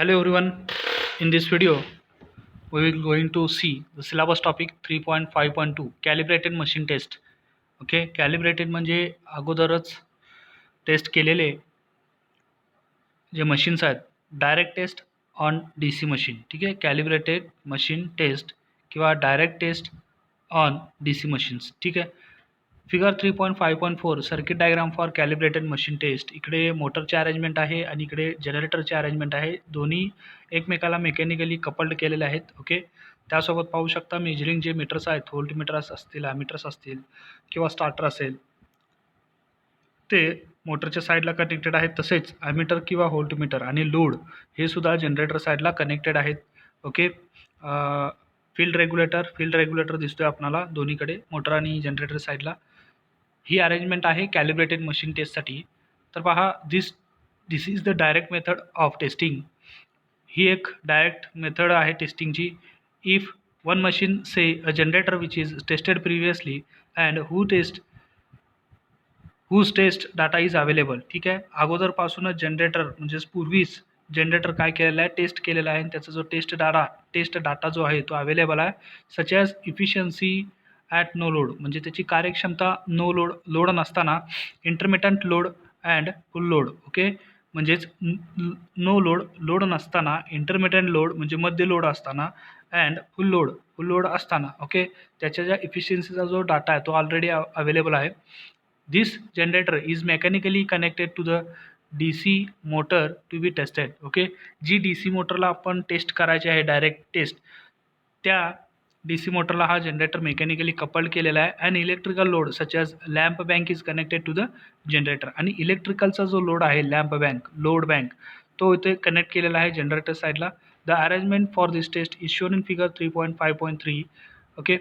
Hello everyone. In this video, we will going to see the syllabus topic 3.5.2 calibrated machine test. Okay, calibrated म्हणजे अगोदरच taste केलेले जे machines आहेत direct test on DC machine. ठीक आहे, calibrated machine test किंवा direct test on DC machines. ठीक आहे. Figure 3.5.4 circuit diagram for calibrated machine test. इकडे मोटरचे अरेंजमेंट आहे आणि इकडे जनरेटरचे अरेंजमेंट आहे. दोन्ही एकमेकाला मेकॅनिकली कपल्ड केलेले आहेत. ओके, त्यासोबत पाहू शकता मेजरिंग जे मीटर्स आहेत, व्होल्टमीटर्स असतील, ॲमीटर्स असतील किंवा स्टार्टर असेल, ते मोटरच्या साईडला कनेक्टेड आहेत. तसेच ॲमीटर किंवा व्होल्टमीटर आणि लोड हे सुद्धा जनरेटर साईडला कनेक्टेड आहेत. ओके, फील्ड रेग्युलेटर दिसतोय आपल्याला दोन्हीकडे, मोटर आणि जनरेटर साईडला. ही अरेंजमेंट आहे कॅलिब्रेटेड मशीन टेस्टसाठी. तर पहा, this is the direct method of testing. ही एक डायरेक्ट मेथड आहे टेस्टिंगची. If one machine say a generator which is tested previously and whose test data is available. ठीक आहे, अगोदरपासूनच जनरेटर म्हणजेच पूर्वीच जनरेटर काय केलेलं आहे, टेस्ट केलेला आहे आणि त्याचा जो टेस्ट डाटा जो आहे तो अवेलेबल आहे. Such as efficiency at no load, म्हणजे त्याची कार्यक्षमता लोड नसताना, intermittent load and full load. Okay, म्हणजेच नो लोड नसताना, इंटरमिटंट लोड म्हणजे मध्य लोड असताना, अँड फुल लोड असताना. ओके, त्याच्या ज्या इफिशियन्सीचा जो डाटा आहे तो ऑलरेडी अवेलेबल आहे. This generator is mechanically connected to the DC motor to be tested. Okay, जी DC मोटरला आपण टेस्ट करायची आहे डायरेक्ट टेस्ट, त्या DC मोटरला हा जनरेटर मेकॅनिकली कपल्ड केलेला आहे. And electrical load such as lamp bank is connected to the generator. आणि इलेक्ट्रिकलचा जो लोड आहे, लोड बँक, तो इथे कनेक्ट केलेला आहे जनरेटर साईडला. The arrangement for this test is shown in figure 3.5.3. Okay,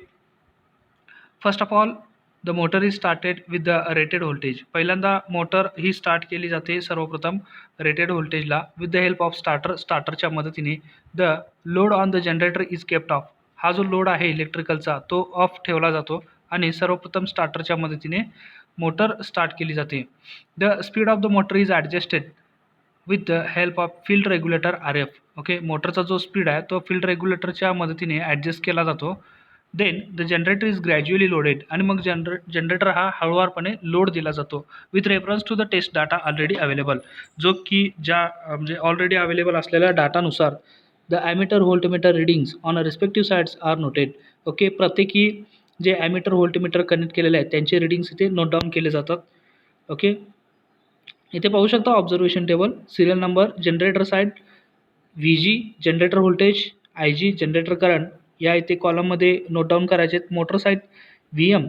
first of all the motor is started with the rated voltage. पहिल्यांदा मोटर ही स्टार्ट केली जाते सर्वप्रथम रेटेड व्होल्टेजला विथ द हेल्प ऑफ स्टार्टरच्या मदतीने. The load on the generator is kept off. हा जो लोड आहे इलेक्ट्रिकलचा तो ऑफ ठेवला जातो आणि सर्वप्रथम स्टार्टरच्या मदतीने मोटर स्टार्ट केली जाते. The speed of the motor is adjusted with the help of field regulator RF. Okay, मोटरचा जो स्पीड आहे तो फील्ड रेग्युलेटरच्या मदतीने ॲडजस्ट केला जातो. Then the generator is gradually loaded. आणि मग जनरेटर हा हळूवारपणे लोड दिला जातो with reference to the test data already available, जो की म्हणजे ऑलरेडी अवेलेबल असलेल्या डाटानुसार the ammeter voltmeter readings on a respective sides are noted. Okay, प्रत्येकी जे ॲमीटर व्होल्टमीटर कनेक्ट केलेले आहेत त्यांचे रिडिंग्स इथे नोट डाऊन केले जातात. ओके, इथे पाहू शकता observation table, serial number, generator side, VG generator voltage, IG generator current या इथे कॉलममध्ये नोट डाऊन करायचे आहेत. मोटर साईड VM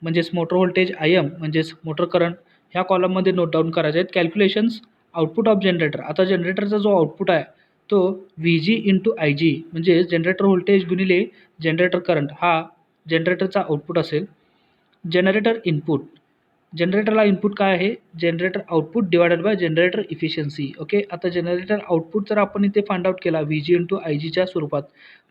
म्हणजेच मोटर व्होल्टेज, IM म्हणजेच मोटर करंट ह्या कॉलममध्ये नोट डाऊन करायचे आहेत. Calculations output of generator. आता जनरेटरचा जो आउटपुट आहे तो VG इंटू IG म्हणजे जनरेटर व्होल्टेज गुणिले जनरेटर करंट हा जनरेटरचा आउटपुट असेल. जनरेटर इनपुट, जनरेटरला इनपुट काय आहे, generator output divided bye generator efficiency. Okay, आता जनरेटर आउटपुट जर आपण इथे फाइंड आउट केला VG इंटू IGच्या स्वरूपात,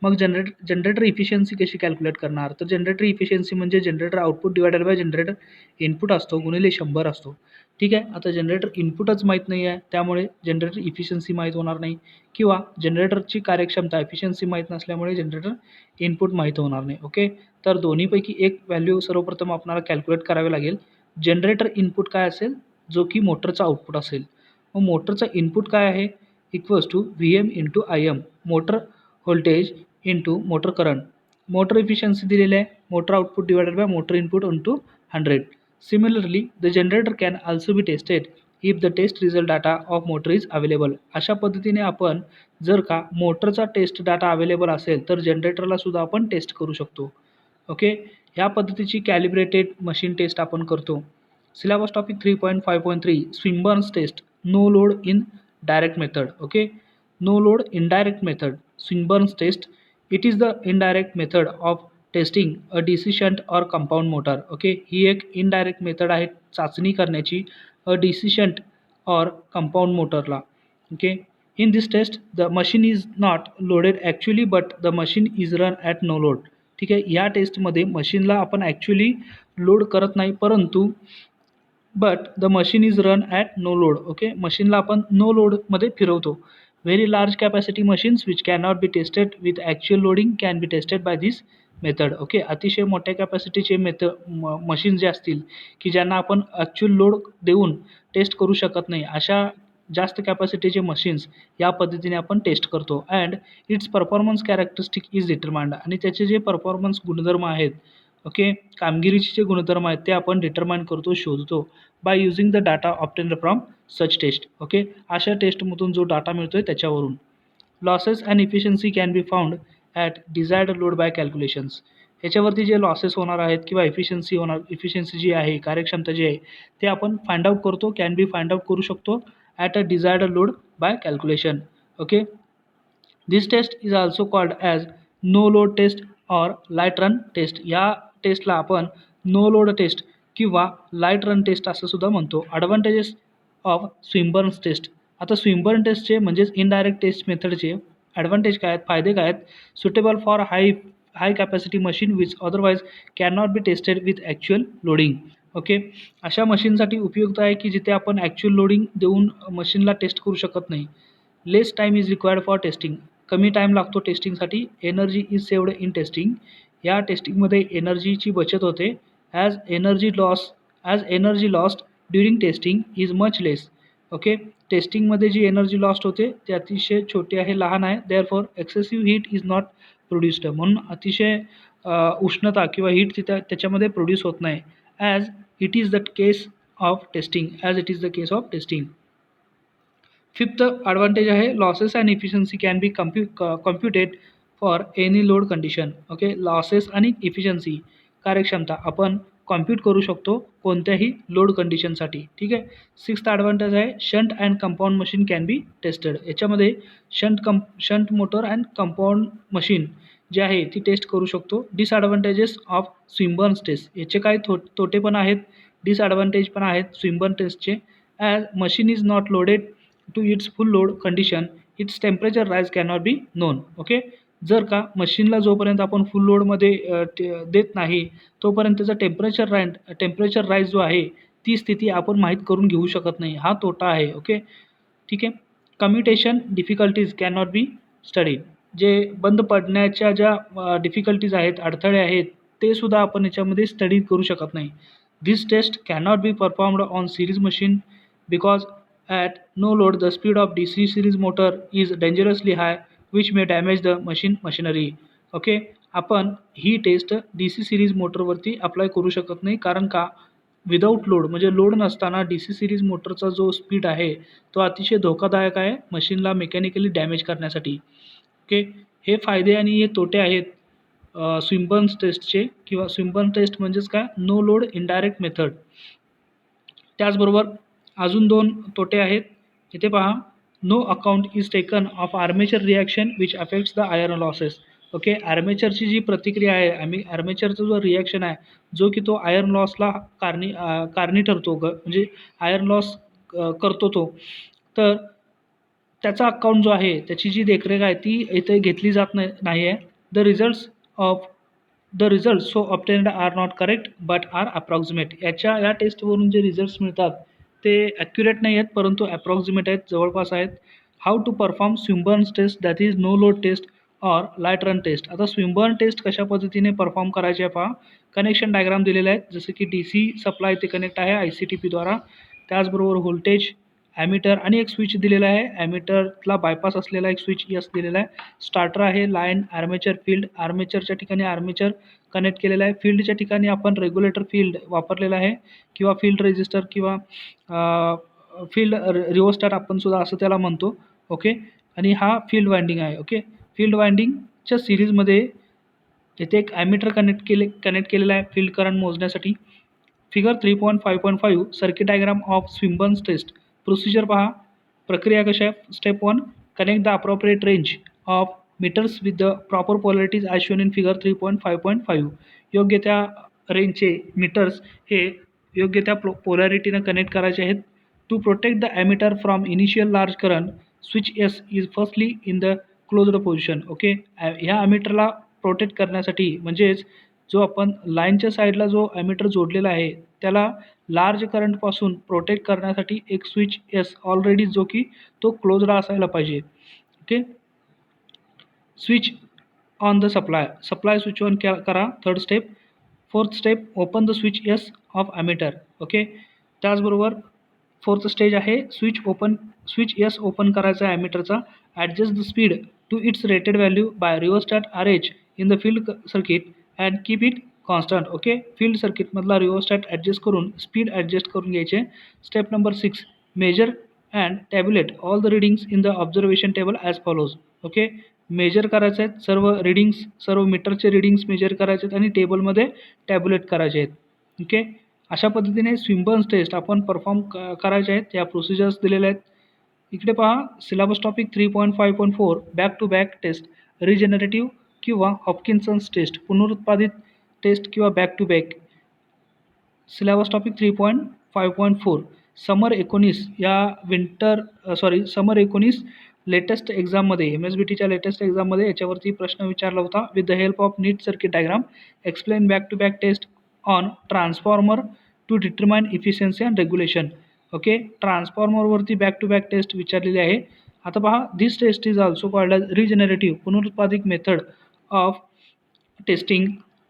मग जनरेटर इफिशियन्सी कशी कॅल्क्युलेट करणार, तर जनरेटर इफिशियन्सी म्हणजे generator output divided bye generator input असतो गुणिले 100 असतो. ठीक आहे, आता जनरेटर इनपुटच माहीत नाही आहे त्यामुळे जनरेटर इफिशियन्सी माहीत होणार नाही, किंवा जनरेटरची कार्यक्षमता इफिशियन्सी माहीत नसल्यामुळे जनरेटर इनपुट माहीत होणार नाही. ओके, तर दोन्हीपैकी एक व्हॅल्यू सर्वप्रथम आपल्याला कॅल्क्युलेट करावे लागेल. जनरेटर इनपुट काय असेल, जो की मोटरचा आउटपुट असेल. मग मोटरचा इनपुट काय आहे, equals to VM into IM, motor voltage into motor current. Motor efficiency दिलेली आहे, motor output divided by motor input into 100. Similarly the generator can also be tested if the test result data of motor is available. अशा पद्धतीने आपण जर का मोटरचा taste data available असेल तर जनरेटरला सुद्धा आपण टेस्ट करू शकतो. ओके, ह्या पद्धतीची कॅलिब्रेटेड मशीन टेस्ट आपण करतो. Syllabus topic 3.5.3 Swinburne's test, no load indirect method. Okay, no load indirect method, Swinburne's test. It is the indirect method of testing a DC shunt or compound motor. Okay, ही एक indirect method आहे चाचणी करण्याची DC shunt or compound मोटरला. Okay, in this test the machine is not loaded actually but the machine is run at no load. ठीक आहे, या टेस्टमध्ये मशीनला आपण ॲक्च्युअली लोड करत नाही, परंतु but the machine is run at no load. Okay, मशीनला आपण नो लोडमध्ये फिरवतो. Very large capacity machines which cannot be tested with actual loading can be tested by this method. Okay, अतिशय मोठ्या कॅपॅसिटीचे मशीन जे असतील की ज्यांना आपण ॲक्च्युअल लोड देऊन टेस्ट करू शकत नाही, अशा जास्त कॅपॅसिटीचे मशीन्स या पद्धतीने आपण टेस्ट करतो. And it's performance characteristic is determined, आणि त्याचे जे परफॉर्मन्स गुणधर्म आहेत, ओके, कामगिरीचे जे गुणधर्म आहेत ते आपण डिटरमाइन करतो, शोधतो by using the data obtained from such taste. Okay, अशा टेस्टमधून जो डाटा मिळतोय त्याच्यावरून. Losses and efficiency can be found at desired load bye calculations. ह्याच्यावरती जे लॉसेस होणार आहेत किंवा इफिशियन्सी जी आहे, कार्यक्षमता जी आहे, ते आपण फाइंड आउट करतो, कॅन बी फाइंड आउट करू शकतो at a desired load by calculation. Okay, this test is also called as no load test or light run test. या टेस्टला आपण नो लोड टेस्ट किंवा लाईट रन टेस्ट असं सुद्धा म्हणतो. Advantages of Swinburne's test. आता स्विमबर्न टेस्टचे म्हणजेच इनडायरेक्ट टेस्ट मेथडचे ॲडव्हान्टेज काय आहेत, फायदे काय आहेत? Suitable for high capacity machine which otherwise can not be tested with actual loading. Okay, अशा मशीनसाठी उपयुक्त आहे की जिथे आपण ॲक्च्युअल लोडिंग देऊन मशीनला टेस्ट करू शकत नाही. Less time is required for testing. कमी टाईम लागतो टेस्टिंगसाठी. Energy is saved in testing. या टेस्टिंगमध्ये एनर्जीची बचत होते. As energy lost during testing is much less. Okay, टेस्टिंगमध्ये जी एनर्जी लॉस्ट होते ते अतिशय छोटी आहे, लहान आहे. Therefore excessive heat is not produced. म्हणून अतिशय उष्णता किंवा हीट तिथं त्याच्यामध्ये प्रोड्यूस होत नाही. As it is the case of testing. Fifth advantage आहे losses and efficiency can be computed for any load condition. Okay, losses आणि इफिशियन्सी, कार्यक्षमता आपण कॉम्प्यूट करू शकतो कोणत्याही लोड कंडिशनसाठी. ठीक आहे. सिक्स्थ ॲडव्हान्टेज आहे shunt and compound machine can be tested. याच्यामध्ये shunt motor and compound machine जे आहे ती टेस्ट करू शकतो. Disadvantages of Swinburne's test. याचे काही तोटे पण आहेत, डिसॲडव्हान्टेज पण आहेत स्विमबर्न टेस्टचे. As machine is not loaded to its full load condition, its temperature rise cannot be known. Okay, जर का मशीनला जोपर्यंत आपण फुल लोडमध्ये देत नाही तोपर्यंत त्याचा टेम्परेचर राईज जो आहे ती स्थिती आपण माहीत करून घेऊ शकत नाही. हा तोटा आहे. ओके, ठीक आहे. Commutation difficulties cannot be studied. जे बंद पडण्याच्या ज्या डिफिकल्टीज आहेत, अडथळे आहेत, ते सुद्धा आपण याच्यामध्ये स्टडी करू शकत नाही. This test cannot be performed on series machine because at no load the speed of DC series motor is dangerously high which may damage the machinery. Okay, आपण ही टेस्ट DC सिरीज मोटरवरती apply करू शकत नाही, कारण का without load म्हणजे load नसताना DC सिरीज मोटरचा जो स्पीड आहे तो अतिशय धोकादायक आहे मशीनला मेकॅनिकली डॅमेज करण्यासाठी. ओके, हे फायदे आणि हे तोटे आहेत स्विमबर्न्स टेस्टचे, किंवा स्विमबर्न टेस्ट म्हणजेच काय, नो लोड इनडायरेक्ट मेथड. त्याचबरोबर अजून 2 तोटे आहेत. इथे पहा, no account is taken of armature reaction which affects the iron losses. Okay, आर्मेचरची जी प्रतिक्रिया आहे, आर्मेचरचा जो रिॲक्शन आहे जो की तो आयर्न लॉसला कारणी ठरतो, म्हणजे आयर्न लॉस करतो तो, तर त्याचा अकाउंट जो आहे, त्याची जी देखरेख आहे ती इथे घेतली जात नाही आहे. The results so obtained are not correct but are approximate. या टेस्टवरून जे रिझल्ट्स मिळतात ते ॲक्युरेट नाही आहेत, परंतु अप्रॉक्सिमेट आहेत, जवळपास आहेत. How to perform Swinburne's test, that is no load test or light run test. आता स्विमबर्न टेस्ट कशा पद्धतीने परफॉर्म करायचे आहे पहा. कनेक्शन डायग्राम दिलेले आहेत, जसं की DC सप्लाय ते कनेक्ट आहे ICTPद्वारा. त्याचबरोबर व्होल्टेज, ॲमीटर आणि एक स्विच दिलेला आहे. ॲमीटरला बायपास असलेला एक स्विच यस दिलेला आहे. स्टार्टर आहे, लाईन, आर्मेचर, फील्ड. आर्मेचरच्या ठिकाणी आर्मेचर कनेक्ट केलेला आहे. फील्डच्या ठिकाणी आपण रेग्युलेटर फील्ड वापरलेला आहे, किंवा फील्ड रेजिस्टर, किंवा फील्ड रिओस्टॅट आपण सुद्धा असं त्याला म्हणतो. ओके, आणि हा फील्ड वाइंडिंग आहे. ओके, फील्ड वाइंडिंगच्या सिरीजमध्ये इथे एक ॲमीटर कनेक्ट केलेला आहे फील्ड करंट मोजण्यासाठी. Figure 3.5.5 circuit diagram of Swinburne's test. Procedure पहा, प्रक्रिया कशा आहे. Step 1, connect the appropriate range of meters with the proper polarities as shown in figure 3.5.5. योग्य त्या रेंजचे मीटर्स हे योग्य त्या पोलॅरिटीनं कनेक्ट करायचे आहेत. To protect the ammeter from initial large current, switch S is firstly in the closed position. Okay, ह्या ॲमीटरला protect करण्यासाठी, म्हणजेच जो आपण लाईनच्या साईडला जो ॲमीटर जोडलेला आहे त्याला लार्ज करंटपासून प्रोटेक्ट करण्यासाठी एक स्विच एस ऑलरेडी जो की तो क्लोज्ड असायला पाहिजे. Okay. Switch on the supply switch on करा. Third step. Fourth step, open the switch S of ammeter. Okay. त्याचबरोबर फोर्थ स्टेज आहे स्विच एस ओपन करायचा आहे ॲमीटरचा. Adjust the speed to its rated value by rheostat R H in the field circuit and keep it constant. Okay. Field सर्किटमधला rheostat adjust करून speed adjust करून घ्यायचे. Step number 6, measure and tabulate all the readings in the observation table as follows. Okay. Measure करायचे आहेत सर्व मीटरचे readings major करायचे आहेत आणि टेबलमध्ये टॅब्युलेट करायचे आहेत. ओके. अशा पद्धतीने स्विम्बर्न्स टेस्ट आपण परफॉर्म करायचे आहेत. या प्रोसिजर्स दिलेल्या आहेत. इकडे पहा syllabus topic 3.5.4 back to back test, regenerative किंवा हॉपकिन्सन्स टेस्ट, पुनरुत्पादित टेस्ट किंवा back to back. Syllabus topic 3.5.4 summer 19 latest एक्झाममध्ये MSBTच्या लेटेस्ट एक्झाममध्ये याच्यावरती प्रश्न विचारला होता. With the help of neat circuit diagram explain back to back test on transformer to determine efficiency and regulation. Okay. ट्रान्सफॉर्मरवरती बॅक टू बॅक टेस्ट विचारलेली आहे. आता पहा, this test is also called as रिजेनरेटिव्ह, पुनरुत्पादित method of testing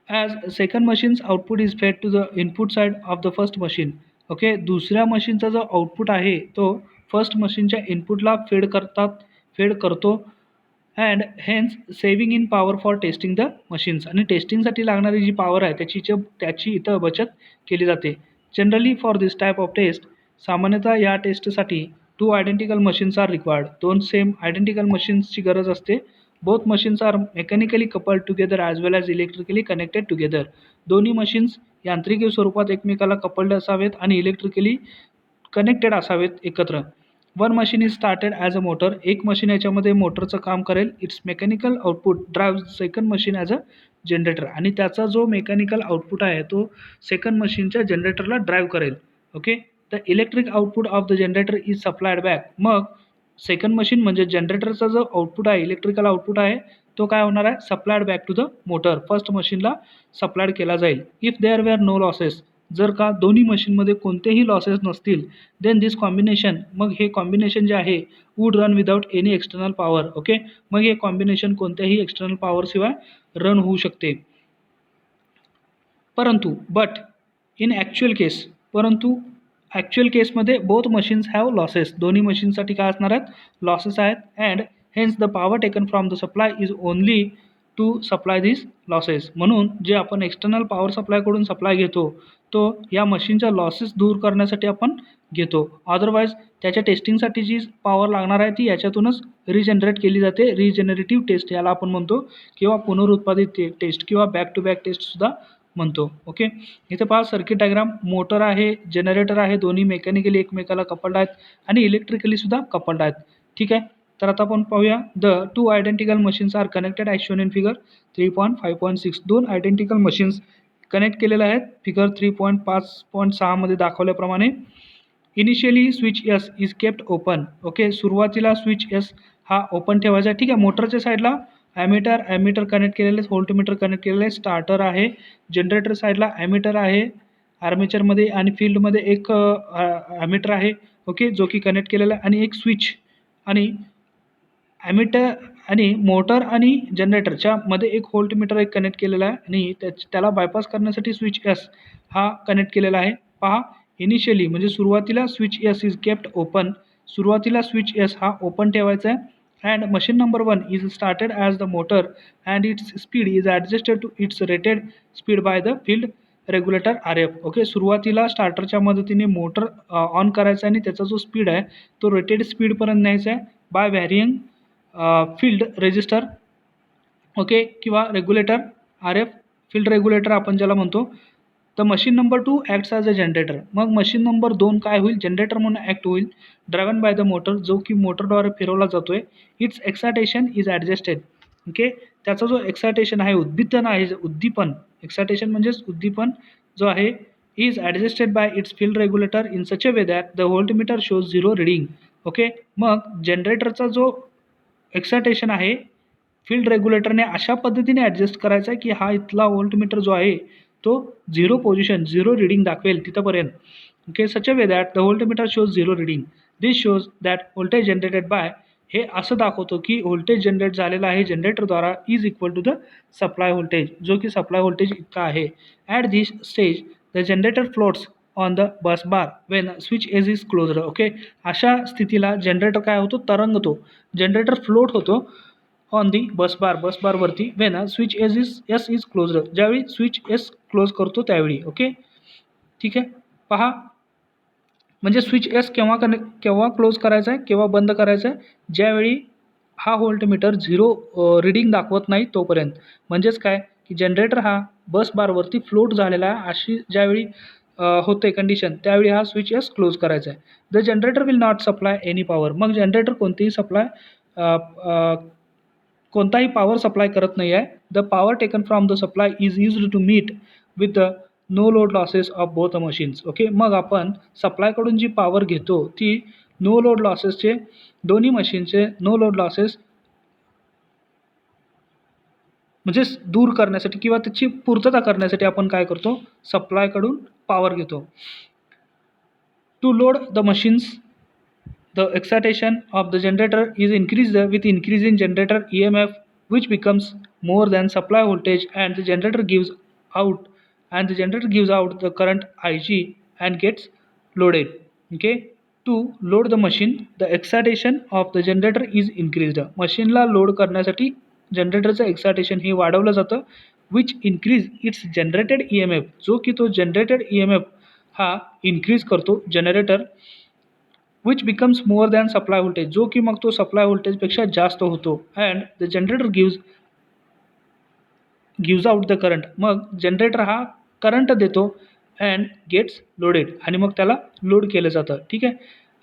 as second machines output is fed to the input side of the first machine. Okay. दुसऱ्या मशीनचा जो output आहे तो फर्स्ट मशीनच्या इनपुटला फेड करतो and hence saving in power for testing the machines. आणि टेस्टिंगसाठी लागणारी जी पॉवर आहे त्याची इथं बचत केली जाते. Generally for this type of test, सामान्यतः या टेस्टसाठी 2 identical machines are required. 2 same identical मशीन्सची गरज असते. Both machines are mechanically coupled together as well as electrically connected together. दोन्ही मशीन्स यांत्रिकी स्वरूपात एकमेकाला कपल्ड असावेत आणि इलेक्ट्रिकली कनेक्टेड असावेत एकत्र. One machine is started as a motor. एक मशीन याच्यामध्ये मोटरचं काम करेल. It's mechanical output drive second machine as a generator. आणि त्याचा जो मेकॅनिकल आउटपुट आहे तो सेकंड मशीनच्या जनरेटरला ड्राईव्ह करेल. Okay. The electric output of the generator is supplied back. मग सेकंड मशीन म्हणजे जनरेटरचा जो आउटपुट आहे, इलेक्ट्रिकल आउटपुट आहे, तो काय होणार आहे, supplied back to the motor, first मशीनला सप्लायड केला जाईल. If there were no losses, जर का दोन्ही मशीनमध्ये कोणतेही लॉसेस नसतील, देन दिस कॉम्बिनेशन, मग हे कॉम्बिनेशन जे आहे would run without any external power. Okay. मग हे कॉम्बिनेशन कोणत्याही एक्सटर्नल पॉवरशिवाय रन होऊ शकते. परंतु ॲक्च्युअल केसमध्ये बोथ मशीन्स हॅव लॉसेस. दोन्ही मशीनसाठी काय असणार आहेत, लॉसेस आहेत. And hence the power taken from the supply is only to supply this losses. म्हणून जे आपण एक्सटर्नल पॉवर सप्लायकडून सप्लाय घेतो तो या मशीनच्या लॉसेस दूर करण्यासाठी आपण घेतो. अदरवाईज त्याच्या टेस्टिंगसाठी जी पॉवर लागणार आहे ती याच्यातूनच रिजनरेट केली जाते. रिजनरेटिव्ह टेस्ट याला आपण म्हणतो, किंवा पुनरुत्पादित टेस्ट किंवा बॅक टू बॅक टेस्टसुद्धा म्हणतो. ओके. इथे पहा सर्किट डायग्राम. मोटर आहे, जनरेटर आहे, दोन्ही मेकॅनिकली एकमेकाला कपल्ड आहेत आणि इलेक्ट्रिकली सुद्धा कपल्ड आहेत. ठीक आहे. तर आता आपण पाहूया. The 2 identical machines are connected as shown in figure 3.5.6. 2 identical machines connect केलेल्या आहेत फिगर 3.5.6 मध्ये दाखवल्याप्रमाणे. Initially switch S is kept open. Okay. सुरुवातीला स्विच एस हा ओपन ठेवायचा आहे. ठीक आहे. मोटरच्या साईडला ॲमीटर कनेक्ट केलेले, व्होल्टमीटर कनेक्ट केलेले, स्टार्टर आहे. जनरेटर साईडला ॲमीटर आहे आर्मेचरमध्ये आणि फील्डमध्ये एक ॲमीटर आहे. ओके. जो की कनेक्ट केलेला आहे. आणि एक स्विच आणि ॲमीटर आणि मोटर आणि जनरेटरच्या मध्ये एक व्होल्टमीटर एक कनेक्ट केलेला आहे आणि त्याला बायपास करण्यासाठी स्विच एस हा कनेक्ट केलेला आहे. पहा, इनिशियली म्हणजे सुरुवातीला switch S is kept open. सुरुवातीला स्विच एस हा ओपन ठेवायचा आहे. And machine number 1 is started as the motor and its speed is adjusted to its rated speed by the field regulator RF. Okay. सुरुवातीला स्टार्टरच्या मदतीने motor on करायचा आणि त्याचा जो स्पीड आहे तो रेटेड स्पीडपर्यंत न्यायचा आहे बाय व्हॅरियंग फील्ड रेजिस्टर. ओके. किंवा रेग्युलेटर RF, फील्ड रेग्युलेटर आपण ज्याला म्हणतो. तर machine number 2 acts as a generator. मग मशीन नंबर 2 काय होईल, जनरेटर म्हणून ॲक्ट होईल. ड्रायव्हन बाय द मोटर, जो की मोटरद्वारे फिरवला जातो आहे. It's excitation is adjusted. Okay. त्याचा जो एक्सायटेशन आहे, उद्दीपन, एक्सायटेशन म्हणजेच उद्दीपन जो आहे, is adjusted bye it's field regulator in such a way that the voltmeter shows 0 reading. Okay. मग जनरेटरचा जो एक्सायटेशन आहे फील्ड रेग्युलेटरने अशा पद्धतीने ॲडजस्ट करायचा आहे की हा इथला व्होल्टमीटर जो आहे तो 0 पोझिशन 0 रीडिंग दाखवेल तिथपर्यंत. Okay, such a way that the voltmeter shows 0 reading. This shows that voltage generated by, हे असं दाखवतो की व्होल्टेज जनरेट झालेला आहे जनरेटरद्वारा is equal to the supply voltage, जो की सप्लाय व्होल्टेज इतका आहे. At this stage the generator floats on the bus bar when switch S is closed. Okay, अशा स्थितीला जनरेटर काय होतो, तरंगतो. जनरेटर फ्लोट होतो on the bus बारवरती Wien switch S is closed, ज्यावेळी स्विच एस क्लोज करतो त्यावेळी. ओके, ठीक आहे. पहा, म्हणजे स्विच एस केव्हा क्लोज करायचा आहे, केव्हा बंद करायचं आहे, ज्यावेळी हा व्होल्टमीटर 0 रीडिंग दाखवत नाही तोपर्यंत. म्हणजेच काय की जनरेटर हा बस बारवरती फ्लोट झालेला आहे, अशी ज्यावेळी होते कंडिशन त्यावेळी हा स्विच एस क्लोज करायचा आहे. The generator will not supply any power. मग जनरेटर कोणताही पॉवर सप्लाय करत नाही आहे. The power taken from the supply is used to meet with the no load losses of both the machines. Okay, मग आपण सप्लायकडून जी power घेतो ती no load लॉसेसचे, दोन्ही मशीनचे नो लोड लॉसेस म्हणजे दूर करण्यासाठी किंवा त्याची पूर्तता करण्यासाठी आपण काय करतो, सप्लायकडून पॉवर घेतो. To load the machines the excitation of the generator is increased with increase in generator EMF, which becomes more than supply voltage, and the generator gives out the current Ig and gets loaded. Okay, to load the machine the excitation of the generator is increased. Machine ला load करण्यासाठी जनरेटरचं excitation हे वाढवलं जातं, which increase its generated EMF, जो की तो generated EMF हा increase करतो generator, which becomes more than supply voltage, जो की मग तो सप्लाय व्होल्टेजपेक्षा जास्त होतो. And the generator gives out the current, मग जनरेटर हा करंट देतो अँड गेट्स लोडेड, आणि मग त्याला लोड केलं जातं. ठीक आहे.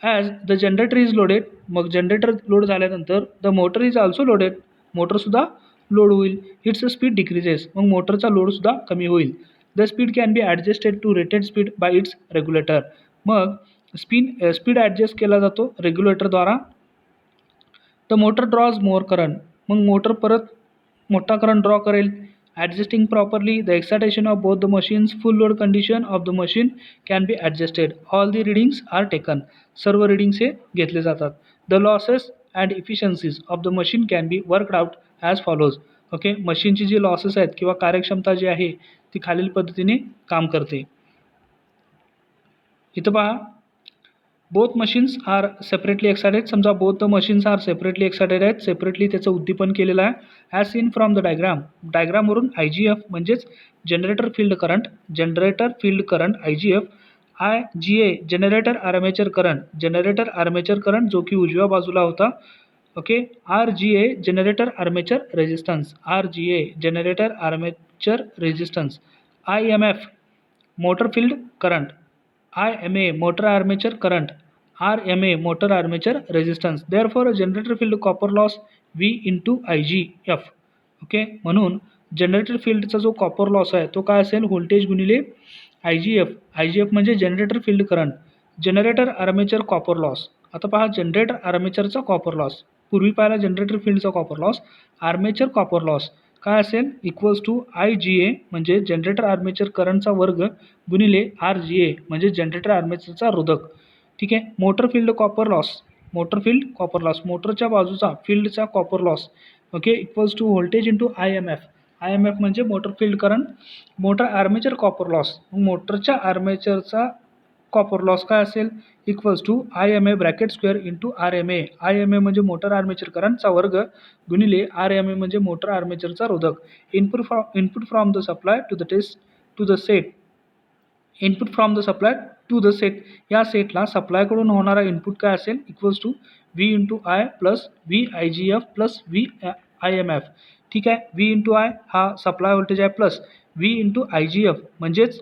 As the generator is loaded, मग जनरेटर लोड झाल्यानंतर the motor is also loaded, मोटरसुद्धा लोड होईल. इट्स स्पीड डिक्रीजेस, मग मोटरचा लोडसुद्धा कमी होईल. The speed can be adjusted to rated speed by its regulator, मग स्पीड ॲडजस्ट केला जातो रेग्युलेटरद्वारा. The motor draws more current, मग मोटर परत मोठा करंट ड्रॉ करेल. Adjusting properly the excitation of both the machines, full load condition of the machine can be adjusted. All the readings are taken, सर्व readings हे घेतले जातात. The losses and efficiencies of the machine can be worked out as follows. Okay, मशीनची जी losses आहेत किंवा कार्यक्षमता जी आहे ती खालील पद्धतीने काम करते. इथं पहा, both machines are separately excited. समजा both the machines are separately excited आहेत, सेपरेटली त्याचं उद्दीपन केलेलं आहे. ॲज सीन फ्रॉम द डायग्रामवरून IGF म्हणजेच generator field current IGF, IGA generator armature current जो की उजव्या बाजूला होता. Okay, RGA generator armature resistance, IMF motor field current, IMA motor armature current, RMA motor armature resistance. Therefore generator field copper loss V into IGF. Okay, म्हणून generator फील्डचा जो copper loss आहे तो काय असेल, व्होल्टेज गुणिले IGF म्हणजे generator field current, generator armature copper loss. आता पहा, जनरेटर आर्मेचरचा कॉपर लॉस, पूर्वी पाहिला generator फील्डचा copper loss, armature copper loss काय असेल, इक्वल्स टू IGA म्हणजे जनरेटर आर्मेचर करंटचा वर्ग गुणिले RGA म्हणजे जनरेटर आर्मेचरचा रोधक. ठीक आहे. मोटर फील्ड कॉपर लॉस, मोटरच्या बाजूचा फील्डचा copper loss. Okay, equals to voltage into IMF म्हणजे motor field current, motor armature copper loss, मोटरच्या आर्मेचरचा कॉपर लॉस काय असेल, equals to IMA bracket square into RMA म्हणजे मोटर आर्मेचर करंटचा वर्ग गुणिले RMA म्हणजे मोटर आर्मेचरचा रोधक. Input from the supply to the set, या सेटला सप्लायकडून होणारा इनपुट काय असेल, equals to V into I plus V IGF plus V IMF. ठीक आहे. V इंटू I हा सप्लाय व्होल्टेज आहे प्लस V इंटू IGF म्हणजेच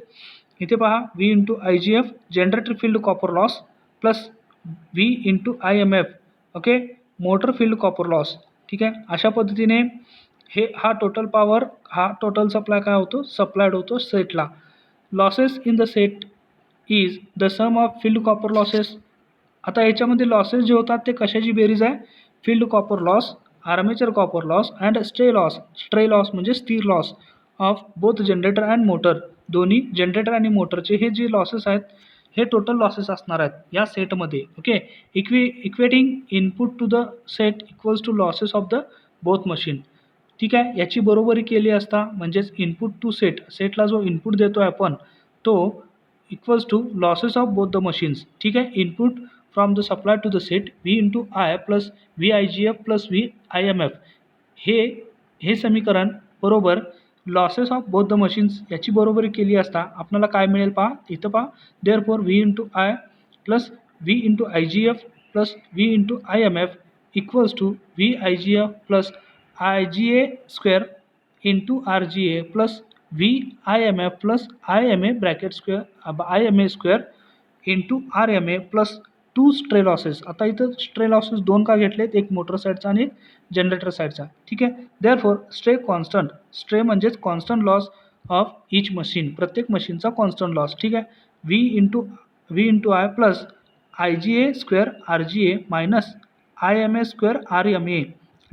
इथे पहा V into IGF generator field copper loss plus V into IMF. Okay, motor field copper loss. ठीक आहे. अशा पद्धतीने हा टोटल सप्लाय काय होतो, सप्लायड होतो सेटला. Losses in the set is the sum of field copper losses. आता याच्यामध्ये लॉसेस जे होतात ते कशाची बेरीज आहे, field copper loss armature copper loss and stray loss. Stray loss म्हणजे स्थिर loss of both generator and motor. दोन्ही जनरेटर आणि मोटरचे हे जे लॉसेस आहेत हे टोटल लॉसेस असणार आहेत या सेटमध्ये. Okay. Equating input to the set equals to losses of the both machine. ठीक आहे. याची बरोबरी केली असता म्हणजेच इनपुट टू सेटला जो इनपुट देतो आहे आपण तो equals to losses of both the machines. ठीक आहे. Input from the supply to the set V into I plus V I G F plus V I M F. हे समीकरण बरोबर लॉसेस ऑफ बोथ द मशीन्स याची बरोबरी केली असता आपल्याला काय मिळेल पहा इथं पहा. Therefore V into I plus V into I G F plus V into I M F equals to V I G F plus I G A square into R G A plus V I M F plus I M A bracket square I M A square into R M A plus 2 stray losses. आता इथं stray losses 2 का घेतलेत, एक motor साईडचा आणि एक generator साईडचा. ठीक आहे. Therefore stray constant. स्ट्रे म्हणजेच constant loss of each machine. प्रत्येक मशीनचा कॉन्स्टंट लॉस. ठीक आहे. V into I plus I G A square R G A minus I M A square R M A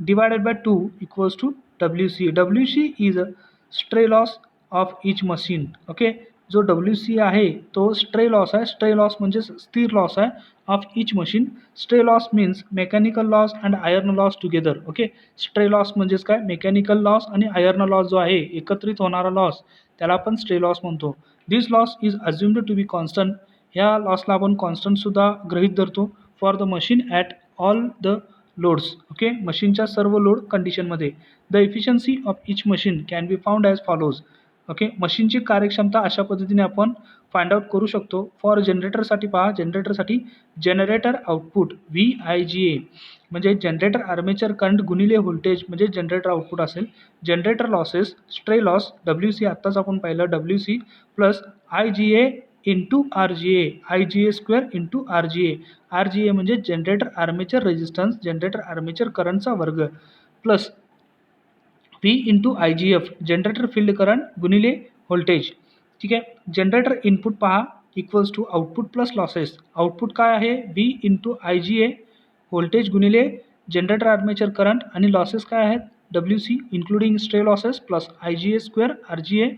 divided by 2 equals to WC. WC is a stray loss of each machine. Okay. जो WC आहे तो stray loss आहे. Stray loss म्हणजे स्थिर loss आहे of each machine. Stray loss means mechanical loss and iron loss together. Okay. Stray loss म्हणजेच काय mechanical loss आणि आयर्न लॉस जो आहे एकत्रित होणारा लॉस त्याला आपण स्ट्रे लॉस म्हणतो. This loss is assumed to be constant. ह्या लॉसला आपण कॉन्स्टंटसुद्धा गृहीत धरतो for the machine at all the loads. Okay. मशीनच्या सर्व लोड कंडिशनमध्ये. The efficiency of each machine can be found as follows. Okay. मशीनची कार्यक्षमता अशा पद्धतीने आपण फाइंड आउट करू शकतो. फॉर जनरेटरसाठी पहा. जनरेटरसाठी generator output V I G A म्हणजे जनरेटर आर्मेचर करंट गुणिले व्होल्टेज म्हणजे जनरेटर आउटपुट असेल. Generator losses stray loss W C आत्ताच आपण पाहिलं W C plus I G A into R G A. I G A square into R G A. R G A म्हणजे generator armature resistance generator armature करंटचा वर्ग plus V into I G F generator field current गुणिले voltage. ठीक आहे. Generator input पहा equals to output plus losses. Output काय आहे V into I G A voltage गुणिले जनरेटर आर्मेचर करंट आणि लॉसेस काय आहेत W C including stray losses plus I G A square R G A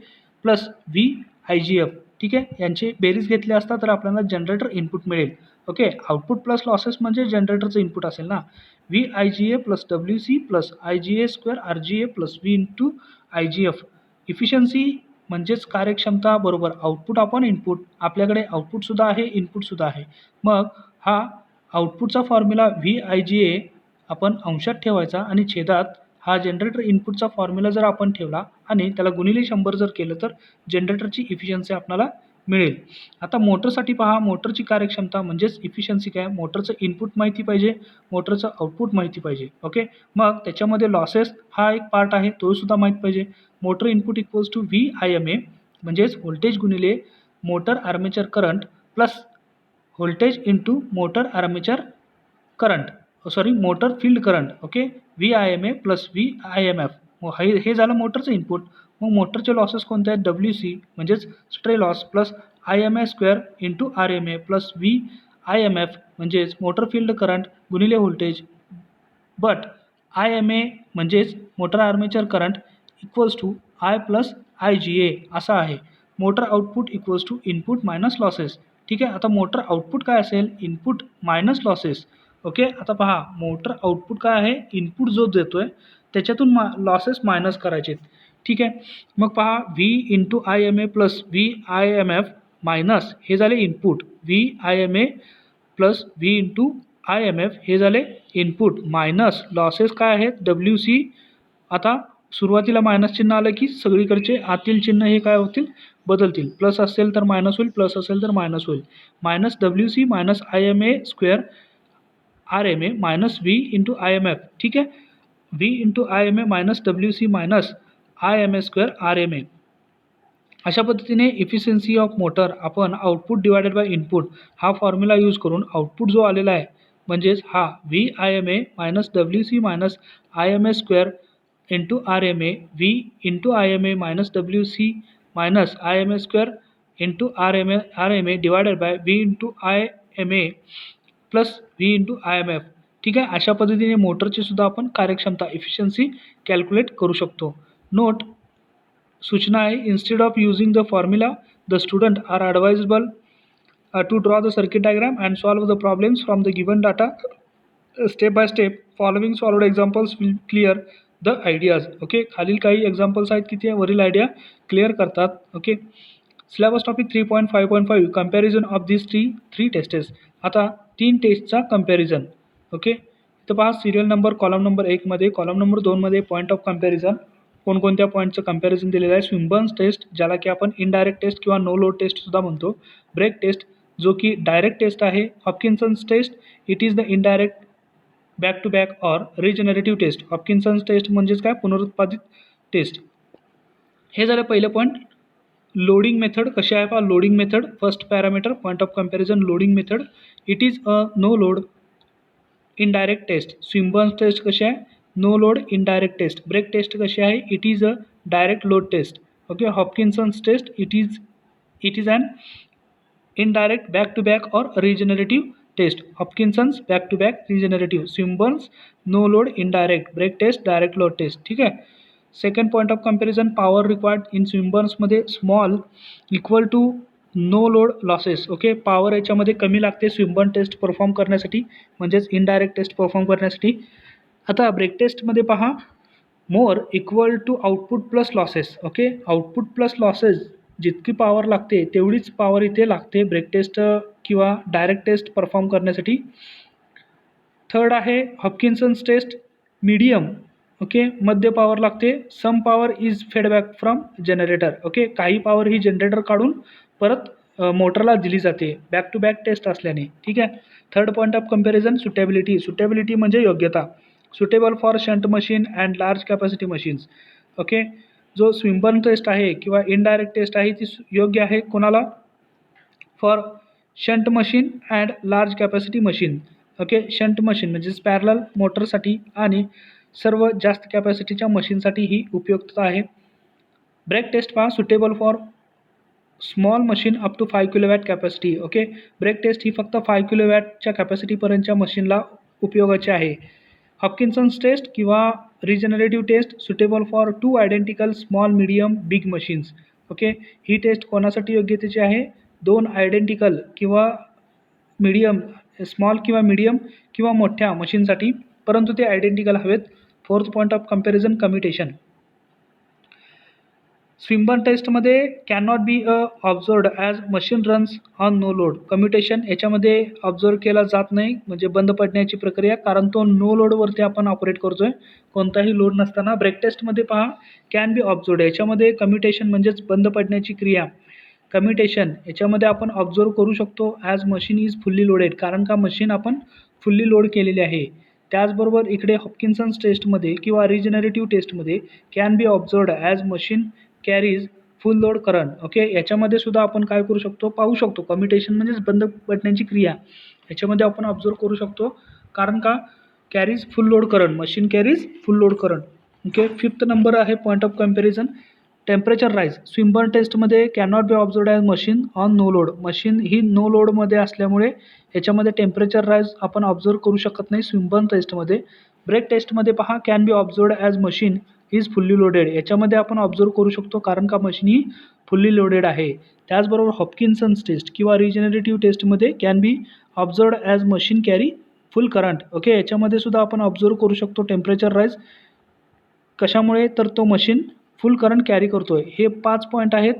plus V I G F. ठीक आहे. यांची बेरीज घेतली असता तर आपल्याला जनरेटर इनपुट मिळेल. ओके. आउटपुट प्लस लॉसेस म्हणजे जनरेटरचं इनपुट असेल ना. V I G A plus W C plus I G A square R G A plus V into I G F. Efficiency म्हणजेच कार्यक्षमता बरोबर आउटपुट आपण इनपुट. आपल्याकडे आउटपुटसुद्धा आहे इनपुटसुद्धा आहे. मग हा आउटपुटचा फॉर्म्युला व्ही आय जी ए आपण अंशात ठेवायचा आणि छेदात हा जनरेटर इनपुटचा फॉर्म्युला जर आपण ठेवला आणि त्याला गुणिले 100 जर केलं तर जनरेटरची इफिशियन्सी आपल्याला मिळेल. आता मोटरसाठी पहा. मोटरची कार्यक्षमता म्हणजेच इफिशियन्सी काय मोटरचं इनपुट माहिती पाहिजे मोटरचं आउटपुट माहिती पाहिजे. ओके. मग त्याच्यामध्ये लॉसेस हा एक पार्ट आहे तो सुद्धा माहीत पाहिजे. Motor input equals to V I M A म्हणजेच व्होल्टेज गुणिले motor armature current plus voltage into motor armature current motor field current. Okay. V I M A plus V I M F. हे झालं मोटरचं input. मग मोटरचे losses कोणते आहेत W C म्हणजेच stray loss plus I M A square into R M A plus V I M F म्हणजेच motor field current गुणिले voltage. But I M A म्हणजेच motor armature current equals to I plus I G A असा आहे. Motor output equals to input minus losses. ठीक आहे. आता motor output काय असेल इनपुट मायनस लॉसेस. ओके. आता पहा मोटर आउटपुट काय आहे इनपुट जो देतो आहे त्याच्यातून लॉसेस मायनस करायचे. ठीक आहे. मग पहा V into I M A plus V I M F minus हे झाले input V I M A plus V into I M F हे झाले इनपुट मायनस लॉसेस काय आहेत डब्ल्यू सी. आता सुरुवातीला मायनस चिन्ह आलं की सगळीकडचे आतील चिन्ह हे काय होतील बदलतील. प्लस असेल तर मायनस होईल प्लस असेल तर मायनस होईल. Minus W C minus I M A square R M A minus V into I M F. ठीक आहे. V into I M A minus W C minus I M A square R M A. अशा पद्धतीने efficiency of motor आपण output divided by input हा formula use करून output जो आलेला आहे म्हणजेच हा V I M A minus W C minus I M A square into R M A V into I M A minus W C minus I M A square into R M A divided by V into I M A plus V into I M F. ठीक आहे. अशा पद्धतीने मोटरची सुद्धा आपण कार्यक्षमता efficiency calculate करू शकतो. नोट सूचना आहे, instead of using the formula the student are advisable to draw the circuit diagram and solve the problems from the given data step by step. Following solved examples will clear the ideas. Okay, खालील काही examples आहेत की ते वरील idea clear करतात. Okay, syllabus topic 3.5.5 comparison of this three tests. आता 3 टेस्टचा comparison. Okay, इथं पहा सिरियल नंबर कॉलम नंबर 1मध्ये, column number 2मध्ये point of comparison कोणकोणत्या पॉईंटचं कंपॅरिझन दिलेलं आहे. स्विमबर्न्स टेस्ट, ज्याला की आपण इनडायरेक्ट टेस्ट किंवा नो लोड टेस्ट सुद्धा म्हणतो. ब्रेक टेस्ट, जो की डायरेक्ट टेस्ट आहे. Hopkinson's test, it is the indirect back to back or regenerative test. Hopkinson's test म्हणजेच काय, पुनरुत्पादित टेस्ट. हे झालं पहिलं पॉईंट. लोडिंग मेथड कशी आहे पहा. Loading method, first parameter point of comparison loading method. It is a no load indirect test. Swinburne's test कशी आहे, no load indirect test. Brake test कशी आहे, it is a direct load test. Okay, Hopkinson's test, it is an indirect back to back or regenerative test. Hopkinson's back to back regenerative. Swinburne's no load indirect. Brake test direct load test. ठीक आहे. Second point of comparison, power required in स्विमबर्न्समध्ये small equal to no load losses. Okay, power याच्यामध्ये कमी लागते स्विमबर्न taste perform करण्यासाठी, म्हणजेच indirect taste perform करण्यासाठी. आता ब्रेक टेस्टमध्ये पहा, more equal to output plus losses. Okay, output plus losses, जितकी पॉवर लागते तेवढीच पॉवर इथे लागते ब्रेक टेस्ट किंवा डायरेक्ट टेस्ट परफॉर्म करण्यासाठी. थर्ड आहे हॉपकिन्सन्स टेस्ट, मीडियम. ओके, मध्य पॉवर लागते. Some power is feedback from generator. Okay, काही पॉवर ही जनरेटर काढून परत मोटरला दिली जाते बॅक टू बॅक टेस्ट असल्याने. ठीक आहे. Third point of comparison, suitability. Suitability म्हणजे योग्यता. Suitable for shunt machine and large capacity machines. Okay, जो स्विमबर्न टेस्ट आहे किंवा इनडायरेक्ट टेस्ट आहे ती योग्य आहे कोणाला, for shunt machine and large capacity machine. Okay, shunt machine म्हणजेच पॅरलल मोटरसाठी आणि सर्व जास्त कॅपॅसिटीच्या मशीनसाठी ही उपयुक्तता आहे. ब्रेक टेस्ट पहा, suitable for small machine up to 5 kilowatt capacity. Okay, brake test ही फक्त 5 किलोवॅटच्या कॅपॅसिटीपर्यंतच्या मशीनला उपयोगाची आहे. हॉपकिन्सन्स टेस्ट किंवा regenerative test, suitable for 2 identical small medium big machines. Okay, ही टेस्ट कोणासाठी योग्यतेची आहे, 2 आयडेंटिकल किंवा मीडियम, स्मॉल किंवा मीडियम किंवा मोठ्या मशीनसाठी, परंतु ते आयडेंटिकल हवेत. Fourth point of comparison, commutation. Swinburne टेस्टमध्ये can not be observed as machine runs on no load. Commutation याच्यामध्ये ऑब्झर्व केला जात नाही, म्हणजे बंद पडण्याची प्रक्रिया, कारण तो नो लोडवरती आपण ऑपरेट करतो आहे, कोणताही लोड नसताना. ब्रेक टेस्टमध्ये पहा, कॅन बी ऑब्झर्वड, याच्यामध्ये कम्युटेशन म्हणजेच बंद पडण्याची क्रिया, कम्युटेशन याच्यामध्ये आपण ऑब्झर्व करू शकतो as machine is fully loaded, कारण का मशीन आपण फुल्ली लोड केलेली आहे. त्याचबरोबर इकडे हॉपकिन्सन्स टेस्टमध्ये किंवा रिजनरेटिव्ह टेस्टमध्ये can be observed as machine carries full load current. Okay, याच्यामध्ये सुद्धा आपण काय करू शकतो, पाहू शकतो. कम्युटेशन म्हणजेच बंद पडण्याची क्रिया, याच्यामध्ये आपण ऑब्झर्व करू शकतो, कारण का carries full load current, machine carries full load current. Okay, fifth number आहे point of comparison, temperature rise. Swinburne टेस्टमध्ये cannot be observed as machine on no load. Machine ही नो लोडमध्ये असल्यामुळे याच्यामध्ये टेम्परेचर राईज आपण ऑब्झर्व करू शकत नाही स्विमबर्न टेस्टमध्ये. ब्रेक टेस्टमध्ये पहा, can be observed as machine is fully loaded. याच्यामध्ये आपण ऑब्झर्व करू शकतो, कारण का मशीन ही फुल्ली लोडेड आहे. त्याचबरोबर हॉपकिन्सन्स टेस्ट किंवा रिजनरेटिव्ह टेस्टमध्ये can be observed as machine carry full current. Okay, याच्यामध्ये सुद्धा आपण ऑब्झर्व करू शकतो टेम्परेचर राईज. कशामुळे, तर तो मशीन फुल करंट कॅरी करतो आहे. हे 5 पॉईंट आहेत.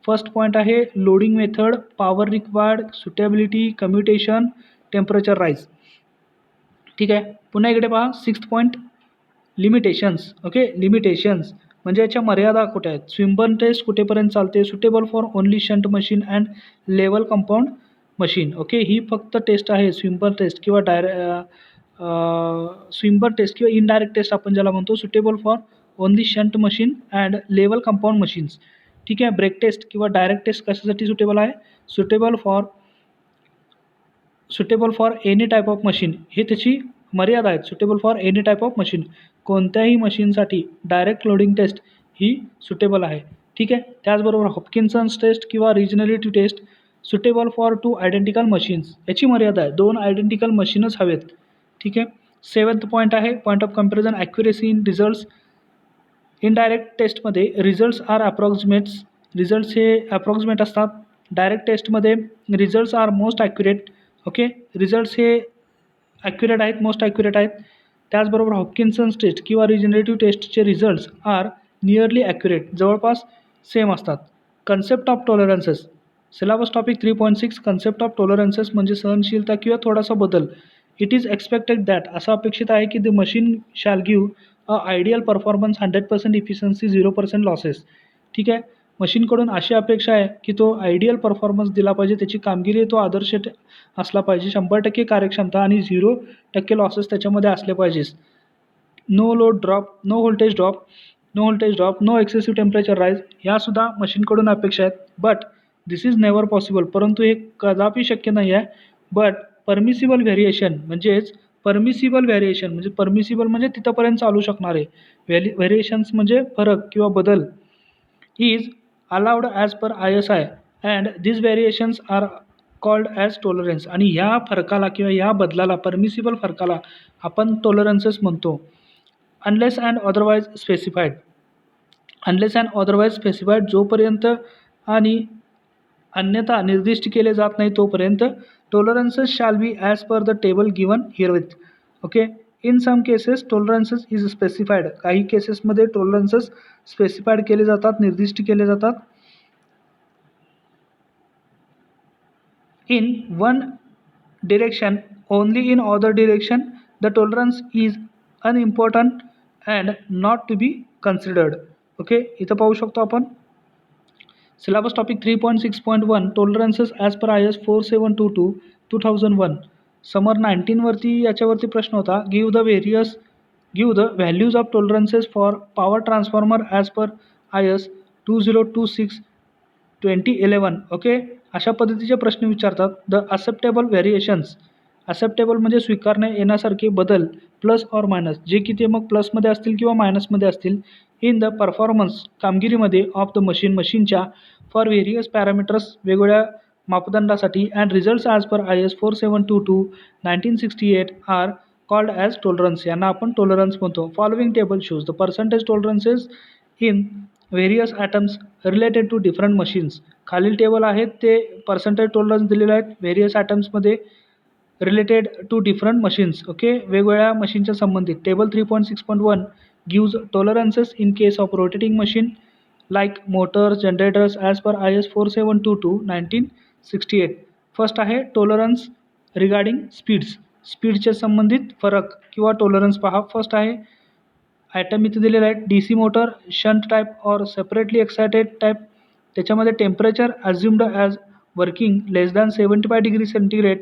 फर्स्ट पॉईंट आहे loading method, power required, suitability, commutation, temperature rise. ठीक आहे. पुन्हा इकडे पहा, sixth point, limitations. Okay, limitations म्हणजे याच्या मर्यादा कुठे आहेत. स्विमबर्न टेस्ट कुठेपर्यंत चालते, suitable for only shunt machine and level compound machine. Okay, ही फक्त टेस्ट आहे स्विमबर्न टेस्ट किंवा स्विमबर्न टेस्ट किंवा इनडायरेक्ट टेस्ट आपण ज्याला म्हणतो, suitable for only shunt machine and level compound machines. ठीक आहे. ब्रेक टेस्ट किंवा डायरेक्ट टेस्ट कशासाठी सुटेबल आहे, suitable for any type of machine, हे त्याची मर्यादा आहेत. Suitable for any type of machine, कोणत्याही मशीनसाठी डायरेक्ट लोडिंग टेस्ट ही सुटेबल आहे. ठीक आहे. त्याचबरोबर हॉपकिन्सन्स टेस्ट किंवा regenerative test, suitable for 2 identical machines, याची मर्यादा आहे, 2 आयडेंटिकल मशीनच हवेत. ठीक आहे. 7th पॉईंट आहे point of comparison accuracy in results. Indirect टेस्टमध्ये रिझल्ट्स आर अप्रॉक्सिमेट्स. रिझल्ट्स हे अप्रॉक्सिमेट असतात. डायरेक्ट टेस्टमध्ये results are most accurate. Okay, results हे ॲक्युरेट आहेत, मोस्ट ॲक्युरेट आहेत. त्याचबरोबर हॉपकिन्सन्स टेस्ट किंवा रिजनरेटिव्ह टेस्टचे रिझल्ट्स आर नियरली ॲक्युरेट, जवळपास सेम असतात. Concept of tolerances. Syllabus topic 3.6 concept of tolerances म्हणजे सहनशीलता किंवा थोडासा बदल. इट इज एक्सपेक्टेड दॅट असं अपेक्षित आहे की the machine shall give a ideal performance 100% efficiency 0% losses. ठीक आहे, मशीनकडून अशी अपेक्षा आहे की तो आयडियल परफॉर्मन्स दिला पाहिजे, त्याची कामगिरी तो आदर्श असला पाहिजे, 100% कार्यक्षमता आणि 0% लॉसेस त्याच्यामध्ये असले पाहिजेस. No load drop, no voltage drop, no excessive temperature rise, ह्यासुद्धा मशीनकडून अपेक्षा आहेत. But this is never possible, परंतु हे कदापि शक्य नाही आहे. बट परमिसिबल व्हेरिएशन म्हणजे परमिसिबल म्हणजे तिथंपर्यंत चालू शकणार आहे. व्हेरिएशन्स म्हणजे फरक किंवा बदल is allowed as per ISI and this variations are called as tolerance. आणि ह्या फरकाला किंवा ह्या बदलाला, परमिसिबल फरकाला आपण टॉलरन्सेस म्हणतो. Unless and otherwise specified. Unless and otherwise specified जोपर्यंत आणि अन्यथा निर्दिष्ट केले जात नाही तोपर्यंत tolerances shall be as per the table given herewith. Okay, in some cases tolerances is specified. काही केसेसमध्ये टॉलरन्सेस स्पेसिफाईड केले जातात, निर्दिष्ट केले जातात. In one direction only, in other direction the tolerance is unimportant and not to be considered. Okay, इथं पाहू शकतो आपण syllabus topic 3.6.1 टॉलरन्सेस as per IS 4722 2001. Summer 19 याच्यावरती प्रश्न होता. Give the values of tolerances for power transformer as per IS 2026-2011. Okay, अशा पद्धतीचे प्रश्न विचारतात. The असेप्टेबल variations. असेप्टेबल म्हणजे स्वीकारणे येण्यासारखे बदल प्लस ऑर मायनस, जे की ते मग प्लसमध्ये असतील किंवा मायनसमध्ये असतील. इन द परफॉर्मन्स कामगिरीमध्ये ऑफ द मशीनच्या फॉर व्हेरियस पॅरामीटर्स वेगवेगळ्या मापदंडासाठी and results as per IS 4722-1968 are called as tolerance. यांना आपण टॉलरन्स म्हणतो. Following table shows the percentage tolerances in various items related to different machines. खालील table आहेत ते पर्सेंटेज टॉलरन्स दिलेले आहेत व्हेरियस ॲटम्समध्ये related to different machines. Okay, वेगवेगळ्या मशीनच्या संबंधित. Table 3.6.1 gives tolerances in case of rotating machine like Motors, generators as per IS 4722-1968. First आहे टॉलरन्स रिगार्डिंग स्पीड्स. स्पीडच्या संबंधित फरक किंवा टॉलरन्स पहा. फर्स्ट आहे आयटम इथे दिलेला आहे DC motor, shunt type or separately excited type. त्याच्यामध्ये temperature assumed as working less than 75 degree centigrade.